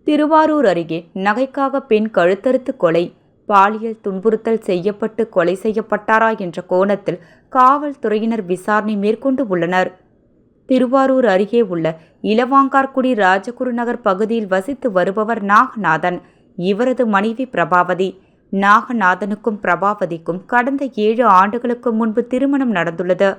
திருவாரூர் அருகே நகைக்காக பெண் கழுத்தறுத்து கொலை. பாலியல் துன்புறுத்தல் செய்யப்பட்டு கொலை செய்யப்பட்டாரா என்ற கோணத்தில் காவல்துறையினர் விசாரணை மேற்கொண்டு உள்ளனர். திருவாரூர் அருகே உள்ள இலவாங்கார்குடி ராஜகுரு நகர் பகுதியில் வசித்து வருபவர் நாகநாதன். இவரது மனைவி பிரபாவதி. நாகநாதனுக்கும் பிரபாவதிக்கும் கடந்த 7 ஆண்டுகளுக்கு முன்பு திருமணம் நடந்துள்ளது.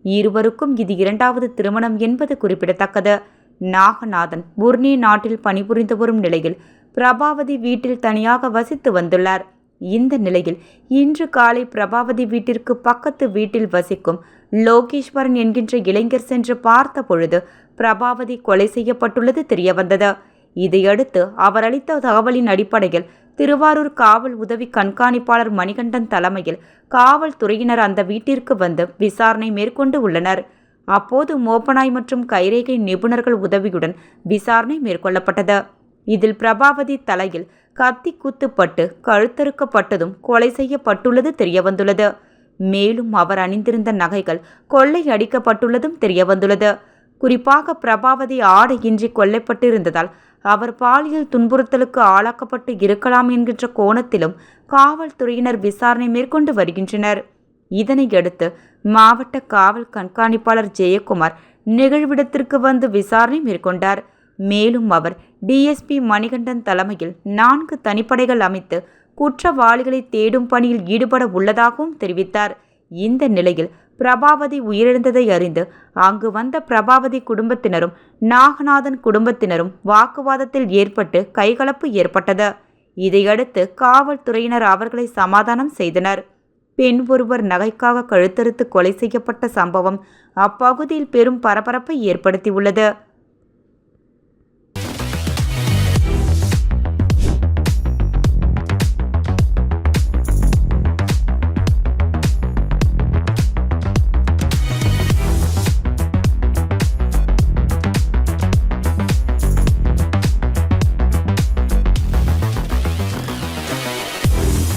இருவருக்கும் இது 2வது திருமணம் என்பது குறிப்பிடத்தக்கது. நாகநாதன் புர்னே நாட்டில் பணிபுரிந்து வரும் நிலையில் பிரபாவதி வீட்டில் தனியாக வசித்து வந்துள்ளார். இந்த நிலையில் இன்று காலை பிரபாவதி வீட்டிற்கு பக்கத்து வீட்டில் வசிக்கும் லோகேஸ்வரன் என்கின்ற இளைஞர் சென்று பார்த்த பொழுது பிரபாவதி கொலை செய்யப்பட்டுள்ளது தெரியவந்தது. இதையடுத்து அவர் அளித்த தகவலின் அடிப்படையில் திருவாரூர் காவல் உதவி கண்காணிப்பாளர் மணிகண்டன் தலைமையில் காவல்துறையினர் அந்த வீட்டிற்கு வந்து விசாரணை மேற்கொண்டு உள்ளனர். அப்போது மோப்பனாய் மற்றும் கைரேகை நிபுணர்கள் உதவியுடன் விசாரணை மேற்கொள்ளப்பட்டது. இதில் பிரபாவதி தலையில் கத்தி குத்துப்பட்டு கழுத்தறுக்கப்பட்டதும் கொலை செய்யப்பட்டுள்ளது தெரியவந்துள்ளது. மேலும் அவர் அணிந்திருந்த நகைகள் கொள்ளை அடிக்கப்பட்டுள்ளதும் தெரியவந்துள்ளது. குறிப்பாக பிரபாவதி ஆடையின்றி கொல்லப்பட்டிருந்ததால் அவர் பாலியல் துன்புறுத்தலுக்கு ஆளாக்கப்பட்டு இருக்கலாம் என்கின்ற கோணத்திலும் காவல்துறையினர் விசாரணை மேற்கொண்டு வருகின்றனர். இதனையடுத்து மாவட்ட காவல் கண்காணிப்பாளர் ஜெயக்குமார் நிகழ்விடத்திற்கு வந்து விசாரணை மேற்கொண்டார். மேலும் அவர் டிஎஸ்பி மணிகண்டன் தலைமையில் 4 தனிப்படைகள் அமைத்து குற்றவாளிகளை தேடும் பணியில் ஈடுபட உள்ளதாகவும் தெரிவித்தார். இந்த நிலையில் பிரபாவதி உயிரிழந்ததை அறிந்து அங்கு வந்த பிரபாவதி குடும்பத்தினரும் நாகநாதன் குடும்பத்தினரும் வாக்குவாதத்தில் ஏற்பட்டு கைகலப்பு ஏற்பட்டது. இதையடுத்து காவல்துறையினர் அவர்களை சமாதானம் செய்தனர். பெண் ஒருவர் நகைக்காக கழுத்தறுத்து கொலை செய்யப்பட்ட சம்பவம் அப்பகுதியில் பெரும் பரபரப்பை ஏற்படுத்தியுள்ளது.